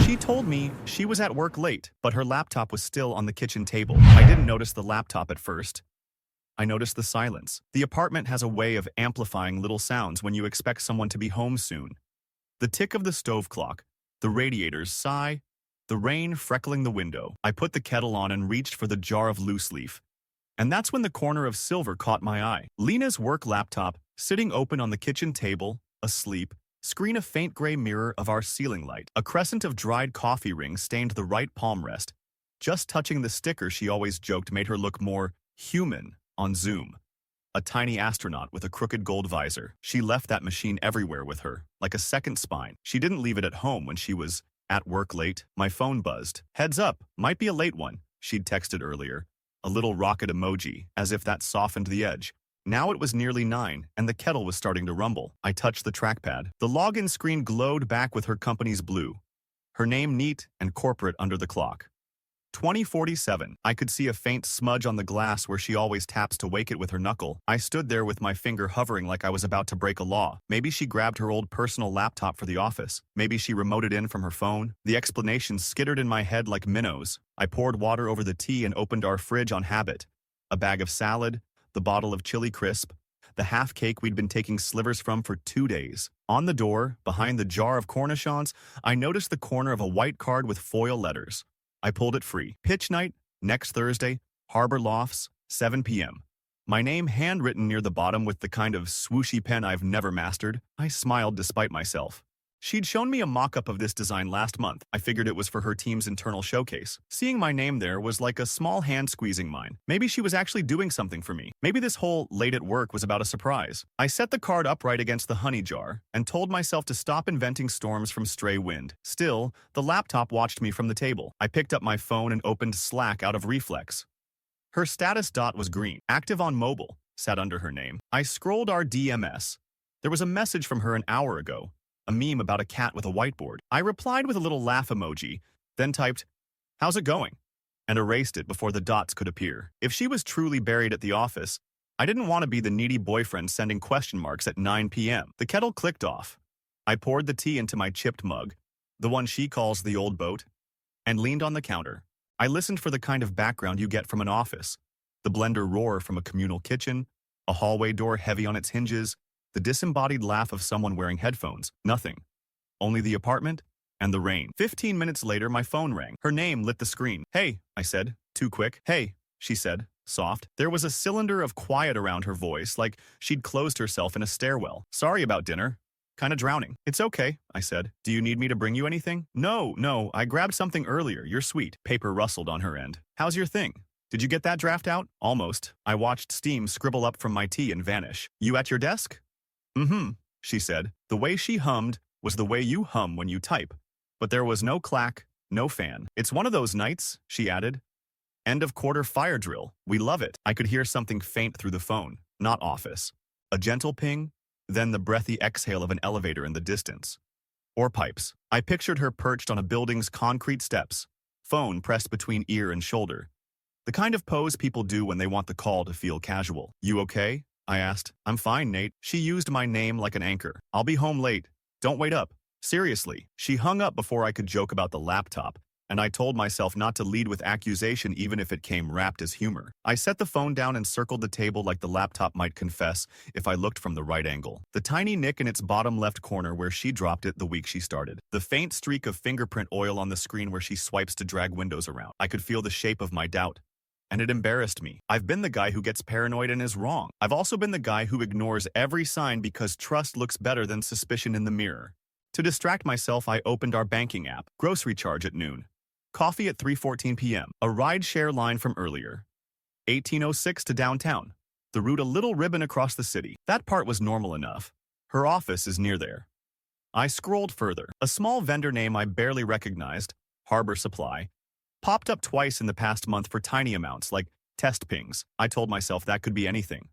She told me she was at work late, but her laptop was still on the kitchen table. I didn't notice the laptop at first. I noticed the silence. The apartment has a way of amplifying little sounds when you expect someone to be home soon. The tick of the stove clock, the radiator's sigh, the rain freckling the window. I put the kettle on and reached for the jar of loose leaf. And that's when the corner of silver caught my eye. Lena's work laptop, sitting open on the kitchen table, asleep, screen a faint gray mirror of our ceiling light. A crescent of dried coffee rings stained the right palm rest. Just touching the sticker she always joked made her look more human on Zoom. A tiny astronaut with a crooked gold visor. She left that machine everywhere with her, like a second spine. She didn't leave it at home when she was at work late. My phone buzzed. Heads up, might be a late one, she'd texted earlier. A little rocket emoji, as if that softened the edge. Now it was nearly 9, and the kettle was starting to rumble. I touched the trackpad. The login screen glowed back with her company's blue. Her name neat and corporate under the clock. 2047. I could see a faint smudge on the glass where she always taps to wake it with her knuckle. I stood there with my finger hovering like I was about to break a law. Maybe she grabbed her old personal laptop for the office. Maybe she remoted in from her phone. The explanations skittered in my head like minnows. I poured water over the tea and opened our fridge on habit. A bag of salad, the bottle of chili crisp, the half cake we'd been taking slivers from for 2 days. On the door, behind the jar of cornichons, I noticed the corner of a white card with foil letters. I pulled it free. Pitch night, next Thursday, Harbor Lofts, 7 p.m. My name handwritten near the bottom with the kind of swooshy pen I've never mastered. I smiled despite myself. She'd shown me a mock-up of this design last month. I figured it was for her team's internal showcase. Seeing my name there was like a small hand squeezing mine. Maybe she was actually doing something for me. Maybe this whole late at work was about a surprise. I set the card upright against the honey jar and told myself to stop inventing storms from stray wind. Still, the laptop watched me from the table. I picked up my phone and opened Slack out of reflex. Her status dot was green. Active on mobile sat under her name. I scrolled our DMS. There was a message from her an hour ago. A meme about a cat with a whiteboard. I replied with a little laugh emoji, then typed, "How's it going?" and erased it before the dots could appear. If she was truly buried at the office, I didn't want to be the needy boyfriend sending question marks at 9 p.m. The kettle clicked off. I poured the tea into my chipped mug, the one she calls the old boat, and leaned on the counter. I listened for the kind of background you get from an office. The blender roar from a communal kitchen, a hallway door heavy on its hinges, the disembodied laugh of someone wearing headphones. Nothing. Only the apartment and the rain. 15 minutes later, my phone rang. Her name lit the screen. "Hey," I said. Too quick. "Hey," she said, soft. There was a cylinder of quiet around her voice, like she'd closed herself in a stairwell. "Sorry about dinner. Kinda drowning." "It's okay," I said. "Do you need me to bring you anything?" No, I grabbed something earlier. You're sweet." Paper rustled on her end. "How's your thing? Did you get that draft out?" "Almost." I watched steam scribble up from my tea and vanish. "You at your desk?" "Mm-hmm," she said. The way she hummed was the way you hum when you type. But there was no clack, no fan. "It's one of those nights," she added. "End of quarter fire drill. We love it." I could hear something faint through the phone. Not office. A gentle ping, then the breathy exhale of an elevator in the distance. Or pipes. I pictured her perched on a building's concrete steps, phone pressed between ear and shoulder. The kind of pose people do when they want the call to feel casual. "You okay?" I asked. "I'm fine, Nate." She used my name like an anchor. "I'll be home late. Don't wait up." Seriously. She hung up before I could joke about the laptop, and I told myself not to lead with accusation even if it came wrapped as humor. I set the phone down and circled the table like the laptop might confess if I looked from the right angle. The tiny nick in its bottom left corner where she dropped it the week she started. The faint streak of fingerprint oil on the screen where she swipes to drag windows around. I could feel the shape of my doubt. And it embarrassed me. I've been the guy who gets paranoid and is wrong. I've also been the guy who ignores every sign because trust looks better than suspicion in the mirror. To distract myself, I opened our banking app. Grocery charge at noon. Coffee at 3:14 p.m. A ride-share line from earlier. 1806 to downtown. The route a little ribbon across the city. That part was normal enough. Her office is near there. I scrolled further. A small vendor name I barely recognized, Harbor Supply, popped up twice in the past month for tiny amounts, like test pings. I told myself that could be anything.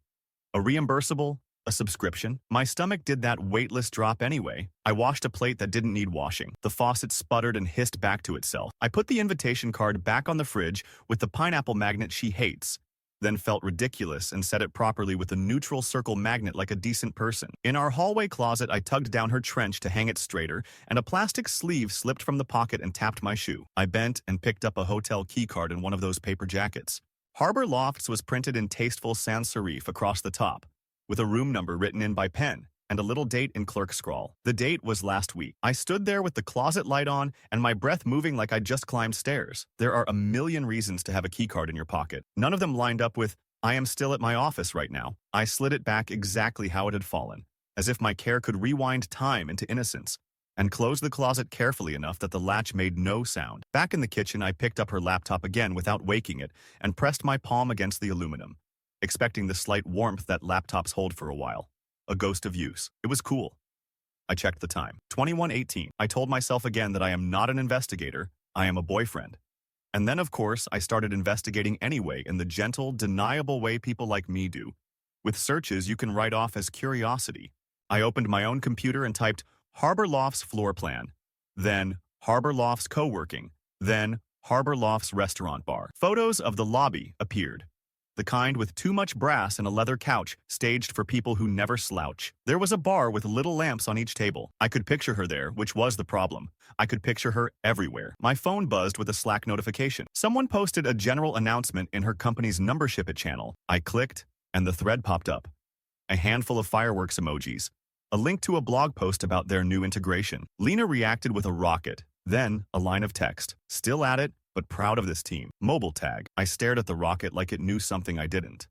A reimbursable, a subscription. My stomach did that weightless drop anyway. I washed a plate that didn't need washing. The faucet sputtered and hissed back to itself. I put the invitation card back on the fridge with the pineapple magnet she hates, then felt ridiculous and set it properly with a neutral circle magnet like a decent person. In our hallway closet, I tugged down her trench to hang it straighter, and a plastic sleeve slipped from the pocket and tapped my shoe. I bent and picked up a hotel keycard in one of those paper jackets. Harbor Lofts was printed in tasteful sans serif across the top, with a room number written in by pen and a little date in clerk scrawl. The date was last week. I stood there with the closet light on and my breath moving like I'd just climbed stairs. There are a million reasons to have a keycard in your pocket. None of them lined up with, I am still at my office right now. I slid it back exactly how it had fallen, as if my care could rewind time into innocence, and closed the closet carefully enough that the latch made no sound. Back in the kitchen, I picked up her laptop again without waking it and pressed my palm against the aluminum, expecting the slight warmth that laptops hold for a while. A ghost of use. It was cool. I checked the time. 21:18. I told myself again that I am not an investigator, I am a boyfriend. And then, of course, I started investigating anyway in the gentle, deniable way people like me do. With searches you can write off as curiosity. I opened my own computer and typed Harbor Lofts floor plan, then Harbor Lofts co-working, then Harbor Lofts restaurant bar. Photos of the lobby appeared. The kind with too much brass and a leather couch staged for people who never slouch. There was a bar with little lamps on each table. I could picture her there, which was the problem. I could picture her everywhere. My phone buzzed with a Slack notification. Someone posted a general announcement in her company's Numbership It channel. I clicked, and the thread popped up. A handful of fireworks emojis. A link to a blog post about their new integration. Lena reacted with a rocket, then a line of text. Still at it, but proud of this team. Mobile tag. I stared at the rocket like it knew something I didn't.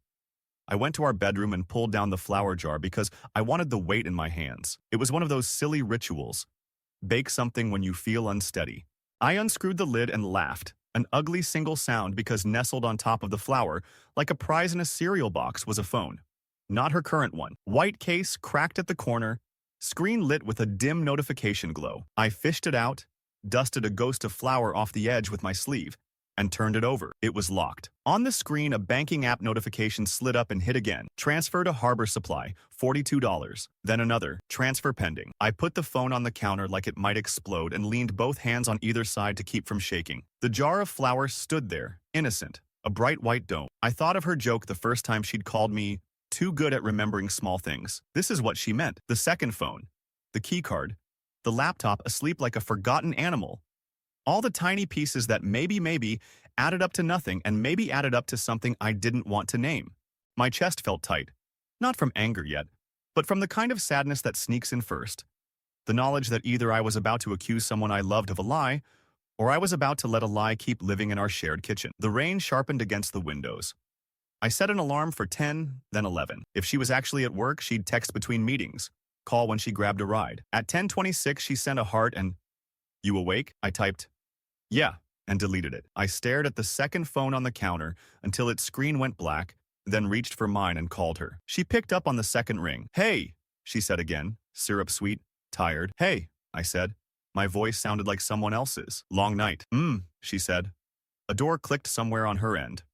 I went to our bedroom and pulled down the flower jar because I wanted the weight in my hands. It was one of those silly rituals. Bake something when you feel unsteady. I unscrewed the lid and laughed, an ugly single sound because nestled on top of the flower, like a prize in a cereal box, was a phone. Not her current one. White case, cracked at the corner, screen lit with a dim notification glow. I fished it out, dusted a ghost of flour off the edge with my sleeve, and turned it over. It was locked. On the screen, a banking app notification slid up and hit again. Transfer to Harbor Supply, $42. Then another, transfer pending. I put the phone on the counter like it might explode and leaned both hands on either side to keep from shaking. The jar of flour stood there, innocent, a bright white dome. I thought of her joke the first time she'd called me too good at remembering small things. This is what she meant. The second phone, the key card, the laptop asleep like a forgotten animal. All the tiny pieces that maybe added up to nothing and maybe added up to something I didn't want to name. My chest felt tight. Not from anger yet, but from the kind of sadness that sneaks in first. The knowledge that either I was about to accuse someone I loved of a lie, or I was about to let a lie keep living in our shared kitchen. The rain sharpened against the windows. I set an alarm for 10, then 11. If she was actually at work, she'd text between meetings, call when she grabbed a ride. At 10:26, she sent a heart and, "You awake?" I typed, "Yeah," and deleted it. I stared at the second phone on the counter until its screen went black, then reached for mine and called her. She picked up on the second ring. "Hey," she said again, syrup sweet, tired. "Hey," I said. My voice sounded like someone else's. "Long night." She said. A door clicked somewhere on her end.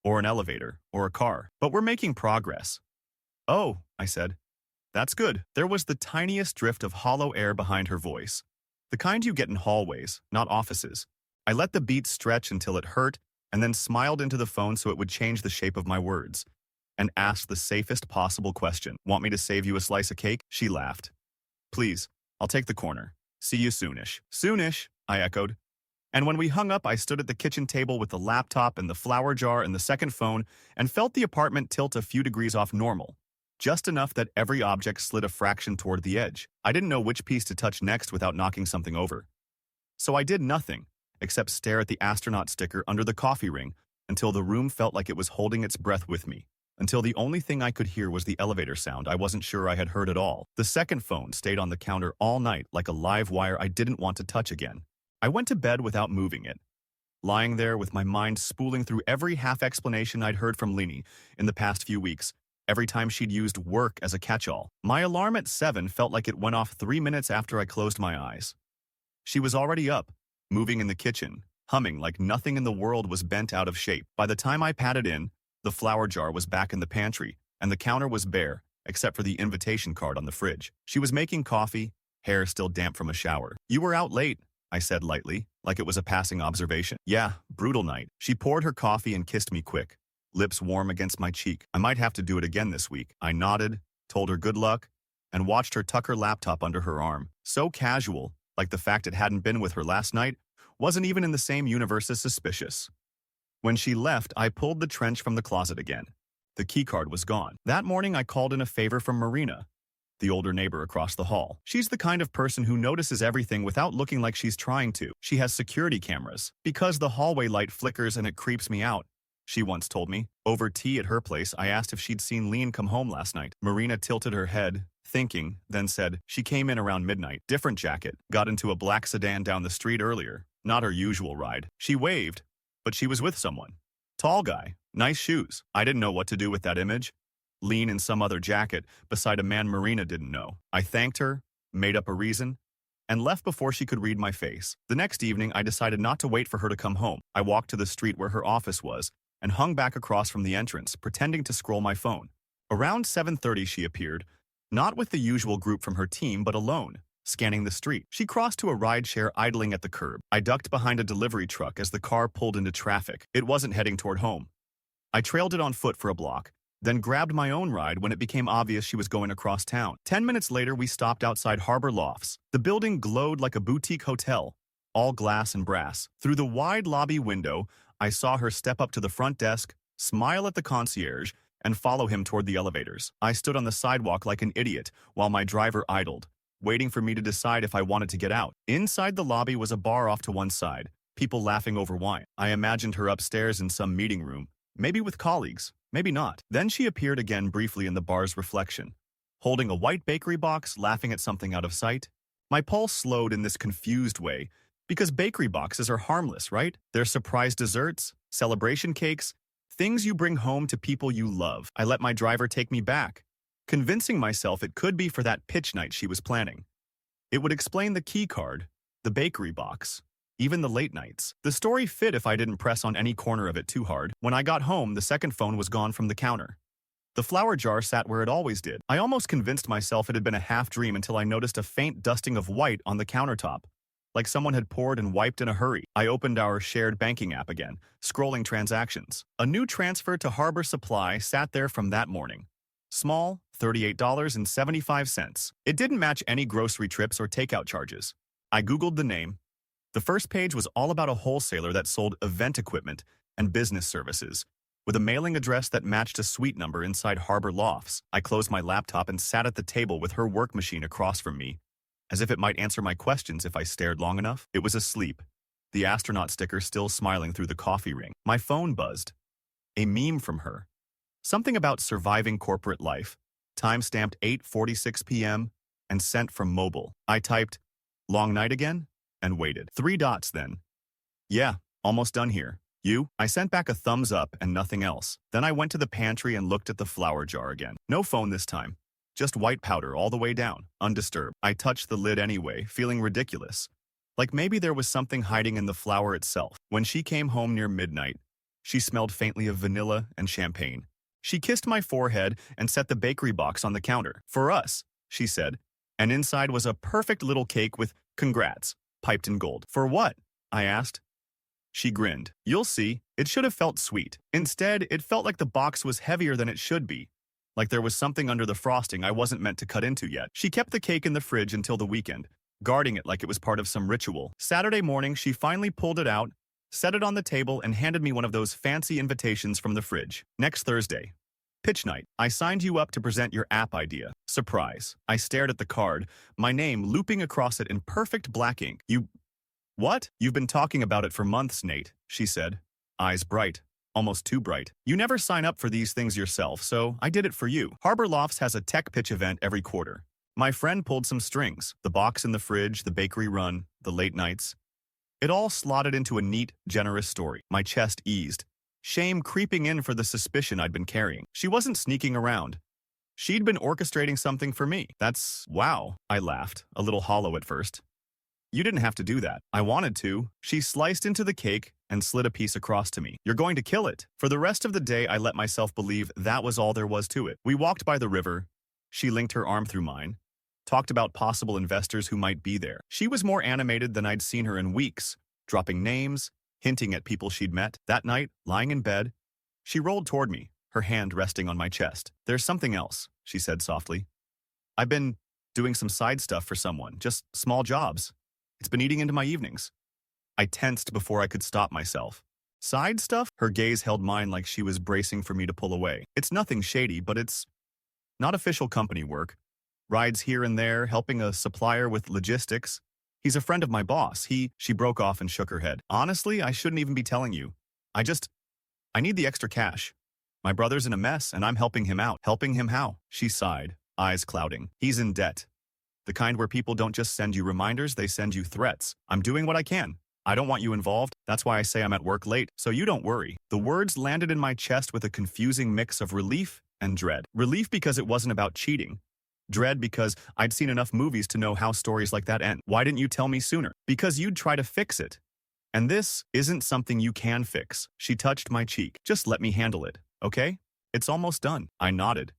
Or an elevator, or a car. "But we're making progress." "Oh," I said. "That's good." There was the tiniest drift of hollow air behind her voice. The kind you get in hallways, not offices. I let the beat stretch until it hurt, and then smiled into the phone so it would change the shape of my words, and asked the safest possible question. "Want me to save you a slice of cake?" She laughed. "Please, I'll take the corner. See you soonish." "Soonish," I echoed. And when we hung up, I stood at the kitchen table with the laptop and the flour jar and the second phone and felt the apartment tilt a few degrees off normal. Just enough that every object slid a fraction toward the edge. I didn't know which piece to touch next without knocking something over. So I did nothing, except stare at the astronaut sticker under the coffee ring until the room felt like it was holding its breath with me. Until the only thing I could hear was the elevator sound I wasn't sure I had heard at all. The second phone stayed on the counter all night like a live wire I didn't want to touch again. I went to bed without moving it, lying there with my mind spooling through every half-explanation I'd heard from Leni in the past few weeks, every time she'd used work as a catch-all. My alarm at 7 felt like it went off 3 minutes after I closed my eyes. She was already up, moving in the kitchen, humming like nothing in the world was bent out of shape. By the time I patted in, the flour jar was back in the pantry, and the counter was bare, except for the invitation card on the fridge. She was making coffee, hair still damp from a shower. "You were out late," I said lightly, like it was a passing observation. "Yeah, brutal night." She poured her coffee and kissed me quick, lips warm against my cheek. I might have to do it again this week. I nodded, told her good luck, and watched her tuck her laptop under her arm. So casual, like the fact it hadn't been with her last night, wasn't even in the same universe as suspicious. When she left, I pulled the trench from the closet again. The keycard was gone. That morning, I called in a favor from Marina, the older neighbor across the hall. She's the kind of person who notices everything without looking like she's trying to. She has security cameras. Because the hallway light flickers and it creeps me out, she once told me. Over tea at her place, I asked if she'd seen Lean come home last night. Marina tilted her head, thinking, then said, she came in around midnight. Different jacket. Got into a black sedan down the street earlier. Not her usual ride. She waved, but she was with someone. Tall guy. Nice shoes. I didn't know what to do with that image. Lean in some other jacket beside a man Marina didn't know. I thanked her, made up a reason, and left before she could read my face. The next evening, I decided not to wait for her to come home. I walked to the street where her office was and hung back across from the entrance, pretending to scroll my phone. Around 7:30 she appeared, not with the usual group from her team, but alone, scanning the street. She crossed to a rideshare idling at the curb. I ducked behind a delivery truck as the car pulled into traffic. It wasn't heading toward home. I trailed it on foot for a block, then grabbed my own ride when it became obvious she was going across town. 10 minutes later, we stopped outside Harbor Lofts. The building glowed like a boutique hotel, all glass and brass. Through the wide lobby window, I saw her step up to the front desk, smile at the concierge, and follow him toward the elevators. I stood on the sidewalk like an idiot while my driver idled, waiting for me to decide if I wanted to get out. Inside the lobby was a bar off to one side, people laughing over wine. I imagined her upstairs in some meeting room, maybe with colleagues, maybe not. Then she appeared again briefly in the bar's reflection, holding a white bakery box, laughing at something out of sight. My pulse slowed in this confused way, because bakery boxes are harmless, right? They're surprise desserts, celebration cakes, things you bring home to people you love. I let my driver take me back, convincing myself it could be for that pitch night she was planning. It would explain the key card, the bakery box, even the late nights. The story fit if I didn't press on any corner of it too hard. When I got home, the second phone was gone from the counter. The flour jar sat where it always did. I almost convinced myself it had been a half-dream until I noticed a faint dusting of white on the countertop, like someone had poured and wiped in a hurry. I opened our shared banking app again, scrolling transactions. A new transfer to Harbor Supply sat there from that morning. Small, $38.75. It didn't match any grocery trips or takeout charges. I Googled the name. The first page was all about a wholesaler that sold event equipment and business services, with a mailing address that matched a suite number inside Harbor Lofts. I closed my laptop and sat at the table with her work machine across from me, as if it might answer my questions if I stared long enough. It was asleep, the astronaut sticker still smiling through the coffee ring. My phone buzzed. A meme from her. Something about surviving corporate life, time-stamped 8:46 p.m., and sent from mobile. I typed, "Long night again?" and waited. 3 dots then. "Yeah, almost done here. You?" I sent back a thumbs up and nothing else. Then I went to the pantry and looked at the flour jar again. No phone this time. Just white powder all the way down, undisturbed. I touched the lid anyway, feeling ridiculous. Like maybe there was something hiding in the flour itself. When she came home near midnight, she smelled faintly of vanilla and champagne. She kissed my forehead and set the bakery box on the counter. "For us," she said, and inside was a perfect little cake with "Congrats," piped in gold. "For what?" I asked. She grinned. "You'll see. It should have felt sweet. Instead, it felt like the box was heavier than it should be. Like there was something under the frosting I wasn't meant to cut into yet." She kept the cake in the fridge until the weekend, guarding it like it was part of some ritual. Saturday morning, she finally pulled it out, set it on the table, and handed me one of those fancy invitations from the fridge. "Next Thursday. Pitch night. I signed you up to present your app idea. Surprise." I stared at the card, my name looping across it in perfect black ink. "You... what?" "You've been talking about it for months, Nate," she said, eyes bright. Almost too bright. "You never sign up for these things yourself, so I did it for you." Harbor Lofts has a tech pitch event every quarter. My friend pulled some strings. The box in the fridge, the bakery run, the late nights. It all slotted into a neat, generous story. My chest eased, shame creeping in for the suspicion I'd been carrying. She wasn't sneaking around. She'd been orchestrating something for me. "That's... wow," I laughed, a little hollow at first. "You didn't have to do that." "I wanted to." She sliced into the cake and slid a piece across to me. "You're going to kill it." For the rest of the day, I let myself believe that was all there was to it. We walked by the river. She linked her arm through mine, talked about possible investors who might be there. She was more animated than I'd seen her in weeks, dropping names, hinting at people she'd met. That night, lying in bed, She rolled toward me, her hand resting on my chest. There's something else, she said softly. I've been doing some side stuff for someone, just small jobs. It's been eating into my evenings. I tensed before I could stop myself. Side stuff? Her gaze held mine like she was bracing for me to pull away. It's nothing shady, but it's not official company work. Rides here and there, helping a supplier with logistics. He's a friend of my boss. She broke off and shook her head. Honestly, I shouldn't even be telling you. I need the extra cash. My brother's in a mess, and I'm helping him out. Helping him how? She sighed, eyes clouding. He's in debt. The kind where people don't just send you reminders, they send you threats. I'm doing what I can. I don't want you involved. That's why I say I'm at work late, so you don't worry. The words landed in my chest with a confusing mix of relief and dread. Relief because it wasn't about cheating. Dread because I'd seen enough movies to know how stories like that end. Why didn't you tell me sooner? Because you'd try to fix it. And this isn't something you can fix. She touched my cheek. Just let me handle it, okay? It's almost done. I nodded.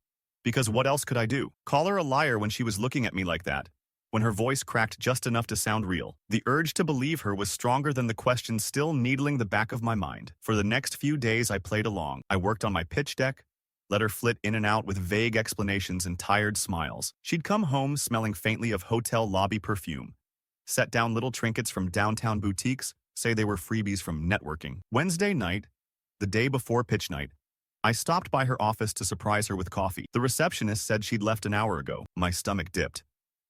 Because what else could I do? Call her a liar when she was looking at me like that? When her voice cracked just enough to sound real. The urge to believe her was stronger than the question still needling the back of my mind. For the next few days, I played along. I worked on my pitch deck, let her flit in and out with vague explanations and tired smiles. She'd come home smelling faintly of hotel lobby perfume, set down little trinkets from downtown boutiques, say they were freebies from networking. Wednesday night, the day before pitch night, I stopped by her office to surprise her with coffee. The receptionist said she'd left an hour ago. My stomach dipped.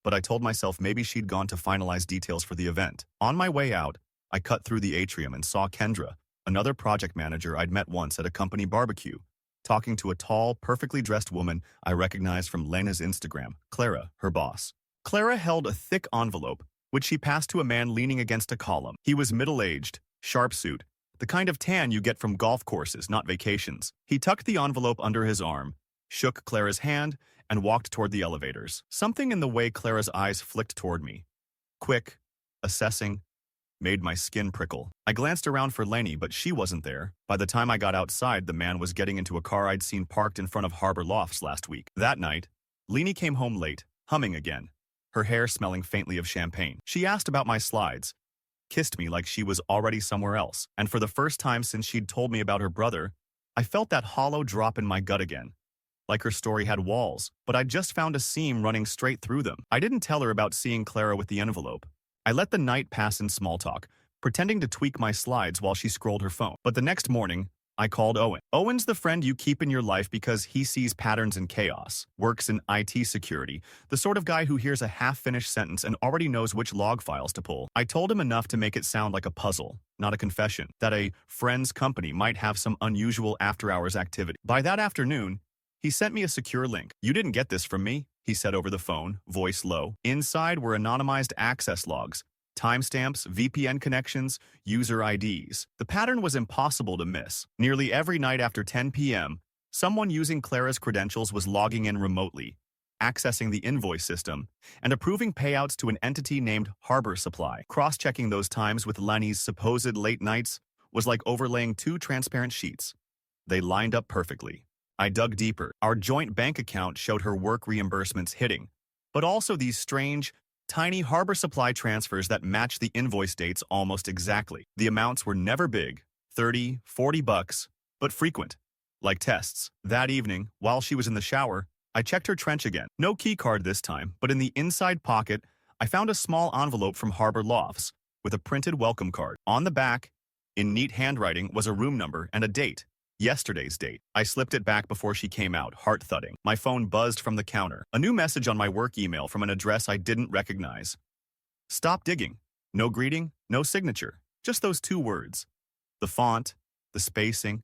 But I told myself maybe she'd gone to finalize details for the event. On my way out, I cut through the atrium and saw Kendra, another project manager I'd met once at a company barbecue, talking to a tall, perfectly dressed woman I recognized from Lena's Instagram, Clara, her boss. Clara held a thick envelope, which she passed to a man leaning against a column. He was middle-aged, sharp suit, the kind of tan you get from golf courses, not vacations. He tucked the envelope under his arm, shook Clara's hand, and walked toward the elevators. Something in the way Clara's eyes flicked toward me, quick, assessing, made my skin prickle. I glanced around for Lainey, but she wasn't there. By the time I got outside, the man was getting into a car I'd seen parked in front of Harbor Lofts last week. That night, Lainey came home late, humming again, her hair smelling faintly of champagne. She asked about my slides, kissed me like she was already somewhere else, and for the first time since she'd told me about her brother, I felt that hollow drop in my gut again. Like her story had walls, but I'd just found a seam running straight through them. I didn't tell her about seeing Clara with the envelope. I let the night pass in small talk, pretending to tweak my slides while she scrolled her phone. But the next morning, I called Owen. Owen's the friend you keep in your life because he sees patterns in chaos, works in IT security, the sort of guy who hears a half-finished sentence and already knows which log files to pull. I told him enough to make it sound like a puzzle, not a confession, that a friend's company might have some unusual after-hours activity. By that afternoon, he sent me a secure link. You didn't get this from me, he said over the phone, voice low. Inside were anonymized access logs, timestamps, VPN connections, user IDs. The pattern was impossible to miss. Nearly every night after 10 p.m., someone using Clara's credentials was logging in remotely, accessing the invoice system, and approving payouts to an entity named Harbor Supply. Cross-checking those times with Lenny's supposed late nights was like overlaying two transparent sheets. They lined up perfectly. I dug deeper. Our joint bank account showed her work reimbursements hitting, but also these strange, tiny Harbor Supply transfers that matched the invoice dates almost exactly. The amounts were never big, 30, 40 bucks, but frequent, like tests. That evening, while she was in the shower, I checked her trench again. No key card this time, but in the inside pocket, I found a small envelope from Harbor Lofts with a printed welcome card. On the back, in neat handwriting, was a room number and a date. Yesterday's date. I slipped it back before she came out, heart thudding. My phone buzzed from the counter. A new message on my work email from an address I didn't recognize. Stop digging. No greeting, no signature. Just those two words. The font, the spacing.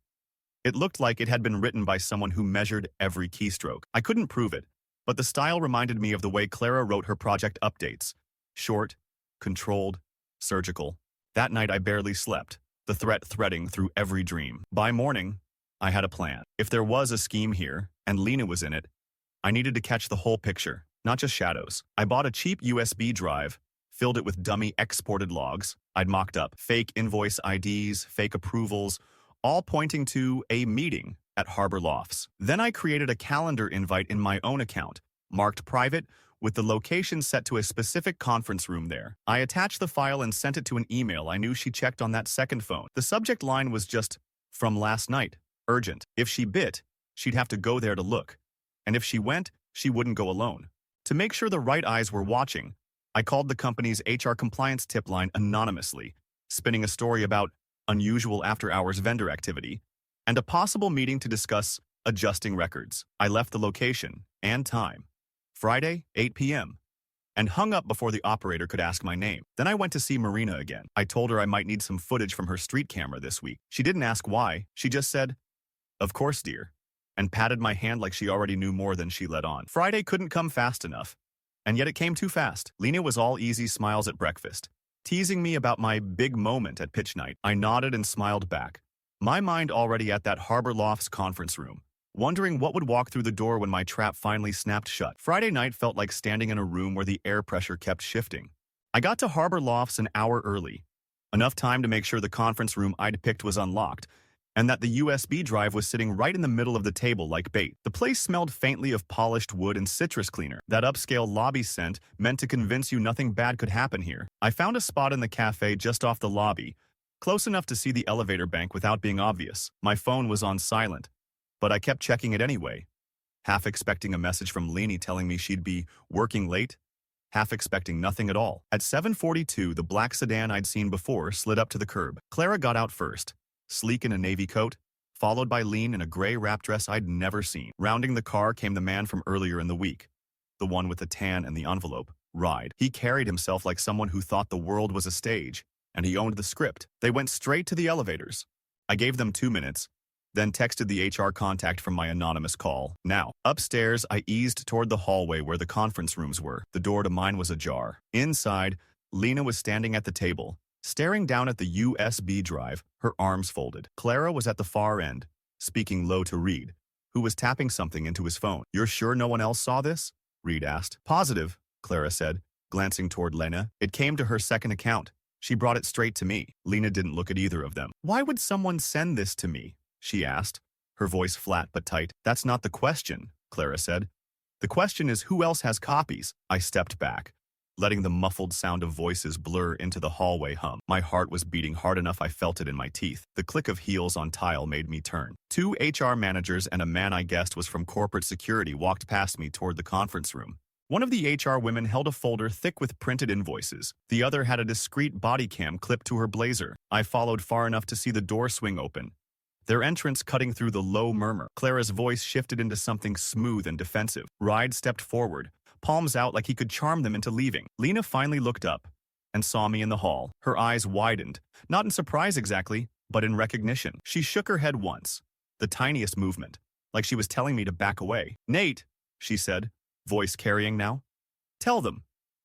It looked like it had been written by someone who measured every keystroke. I couldn't prove it, but the style reminded me of the way Clara wrote her project updates. Short, controlled, surgical. That night I barely slept, the threat threading through every dream. By morning, I had a plan. If there was a scheme here, and Lena was in it, I needed to catch the whole picture, not just shadows. I bought a cheap USB drive, filled it with dummy exported logs I'd mocked up, fake invoice IDs, fake approvals, all pointing to a meeting at Harbor Lofts. Then I created a calendar invite in my own account, marked private, with the location set to a specific conference room there. I attached the file and sent it to an email I knew she checked on that second phone. The subject line was just, "From last night, urgent. If she bit, she'd have to go there to look. And if she went, she wouldn't go alone. To make sure the right eyes were watching, I called the company's HR compliance tip line anonymously, spinning a story about unusual after-hours vendor activity and a possible meeting to discuss adjusting records. I left the location and time, Friday, 8 p.m., and hung up before the operator could ask my name. Then I went to see Marina again. I told her I might need some footage from her street camera this week. She didn't ask why. She just said, "Of course, dear," and patted my hand like she already knew more than she let on. Friday couldn't come fast enough, and yet it came too fast. Lena was all easy smiles at breakfast, teasing me about my big moment at pitch night. I nodded and smiled back, my mind already at that Harbor Lofts conference room, wondering what would walk through the door when my trap finally snapped shut. Friday night felt like standing in a room where the air pressure kept shifting. I got to Harbor Lofts an hour early, enough time to make sure the conference room I'd picked was unlocked, and that the USB drive was sitting right in the middle of the table like bait. The place smelled faintly of polished wood and citrus cleaner. That upscale lobby scent meant to convince you nothing bad could happen here. I found a spot in the cafe just off the lobby, close enough to see the elevator bank without being obvious. My phone was on silent, but I kept checking it anyway, half expecting a message from Leni telling me she'd be working late, half expecting nothing at all. At 7:42, the black sedan I'd seen before slid up to the curb. Clara got out first, sleek in a navy coat, followed by Lean in a gray wrap dress I'd never seen. Rounding the car came the man from earlier in the week, the one with the tan and the envelope, Ride. He carried himself like someone who thought the world was a stage, and he owned the script. They went straight to the elevators. I gave them 2 minutes, then texted the HR contact from my anonymous call. Now, upstairs, I eased toward the hallway where the conference rooms were. The door to mine was ajar. Inside, Lena was standing at the table, staring down at the USB drive, her arms folded. Clara was at the far end, speaking low to Reed, who was tapping something into his phone. "You're sure no one else saw this?" Reed asked. "Positive," Clara said, glancing toward Lena. "It came to her second account. She brought it straight to me." Lena didn't look at either of them. "Why would someone send this to me?" she asked, her voice flat but tight. "That's not the question," Clara said. "The question is who else has copies?" I stepped back, letting the muffled sound of voices blur into the hallway hum. My heart was beating hard enough I felt it in my teeth. The click of heels on tile made me turn. 2 HR managers and a man I guessed was from corporate security walked past me toward the conference room. One of the HR women held a folder thick with printed invoices. The other had a discreet body cam clipped to her blazer. I followed far enough to see the door swing open, their entrance cutting through the low murmur. Clara's voice shifted into something smooth and defensive. Ride stepped forward, palms out like he could charm them into leaving. Lena finally looked up and saw me in the hall. Her eyes widened, not in surprise exactly, but in recognition. She shook her head once, the tiniest movement, like she was telling me to back away. "Nate," she said, voice carrying now. Tell them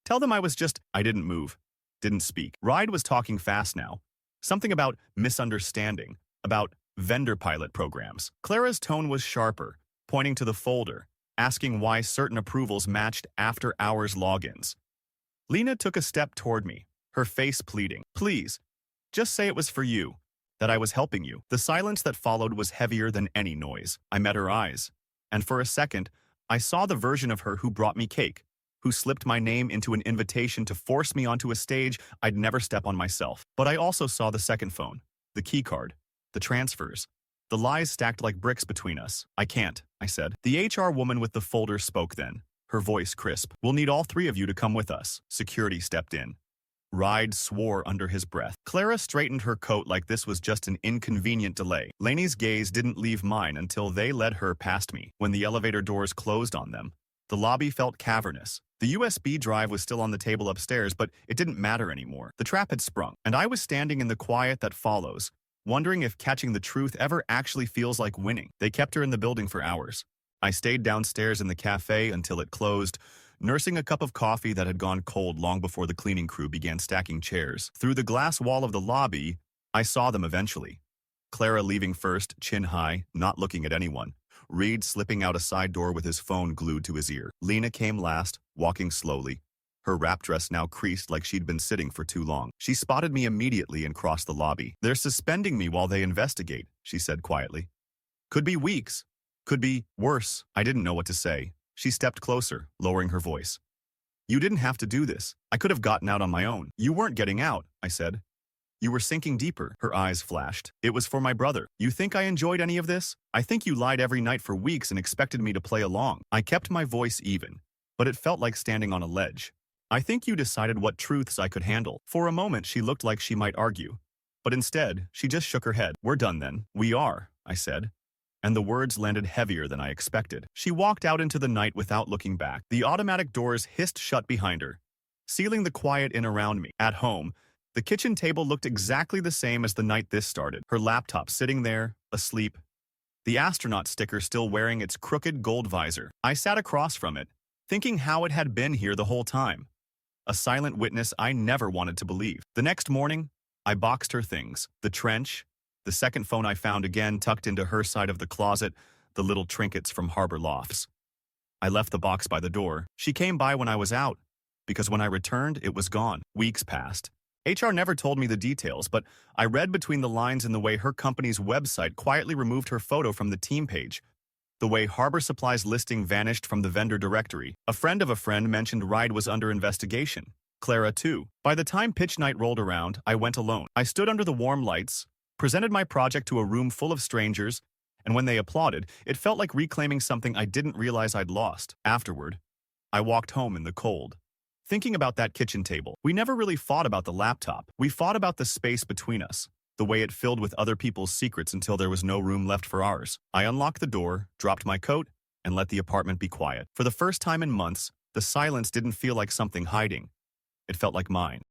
I was just—" I didn't move, didn't speak. Ride was talking fast now. Something about misunderstanding, about vendor pilot programs. Clara's tone was sharper, pointing to the folder, asking why certain approvals matched after-hours logins. Lena took a step toward me, her face pleading. "Please, just say it was for you, that I was helping you." The silence that followed was heavier than any noise. I met her eyes, and for a second, I saw the version of her who brought me cake, who slipped my name into an invitation to force me onto a stage I'd never step on myself. But I also saw the second phone, the keycard, the transfers, the lies stacked like bricks between us. "I can't," I said. The HR woman with the folder spoke then, her voice crisp. "We'll need all 3 of you to come with us." Security stepped in. Ride swore under his breath. Clara straightened her coat like this was just an inconvenient delay. Lainey's gaze didn't leave mine until they led her past me. When the elevator doors closed on them, the lobby felt cavernous. The USB drive was still on the table upstairs, but it didn't matter anymore. The trap had sprung, and I was standing in the quiet that follows, wondering if catching the truth ever actually feels like winning. They kept her in the building for hours. I stayed downstairs in the cafe until it closed, nursing a cup of coffee that had gone cold long before the cleaning crew began stacking chairs. Through the glass wall of the lobby, I saw them eventually. Clara leaving first, chin high, not looking at anyone. Reed slipping out a side door with his phone glued to his ear. Lena came last, walking slowly, her wrap dress now creased like she'd been sitting for too long. She spotted me immediately and crossed the lobby. "They're suspending me while they investigate," she said quietly. "Could be weeks. Could be worse." I didn't know what to say. She stepped closer, lowering her voice. "You didn't have to do this. I could have gotten out on my own." "You weren't getting out," I said. You were sinking deeper. Her eyes flashed. It was for my brother. You think I enjoyed any of this? I think you lied every night for weeks and expected me to play along. I kept my voice even, but it felt like standing on a ledge. I think you decided what truths I could handle. For a moment, she looked like she might argue. But instead, she just shook her head. We're done then. We are, I said. And the words landed heavier than I expected. She walked out into the night without looking back. The automatic doors hissed shut behind her, sealing the quiet in around me. At home, the kitchen table looked exactly the same as the night this started. Her laptop sitting there, asleep. The astronaut sticker still wearing its crooked gold visor. I sat across from it, thinking how it had been here the whole time. A silent witness I never wanted to believe. The next morning, I boxed her things. The trench, the second phone I found again tucked into her side of the closet, the little trinkets from Harbor Lofts. I left the box by the door. She came by when I was out, because when I returned, it was gone. Weeks passed. HR never told me the details, but I read between the lines in the way her company's website quietly removed her photo from the team page, the way Harbor Supply's listing vanished from the vendor directory. A friend of a friend mentioned Ride was under investigation. Clara, too. By the time pitch night rolled around, I went alone. I stood under the warm lights, presented my project to a room full of strangers, and when they applauded, it felt like reclaiming something I didn't realize I'd lost. Afterward, I walked home in the cold, thinking about that kitchen table. We never really fought about the laptop. We fought about the space between us, the way it filled with other people's secrets until there was no room left for ours. I unlocked the door, dropped my coat, and let the apartment be quiet. For the first time in months, the silence didn't feel like something hiding. It felt like mine.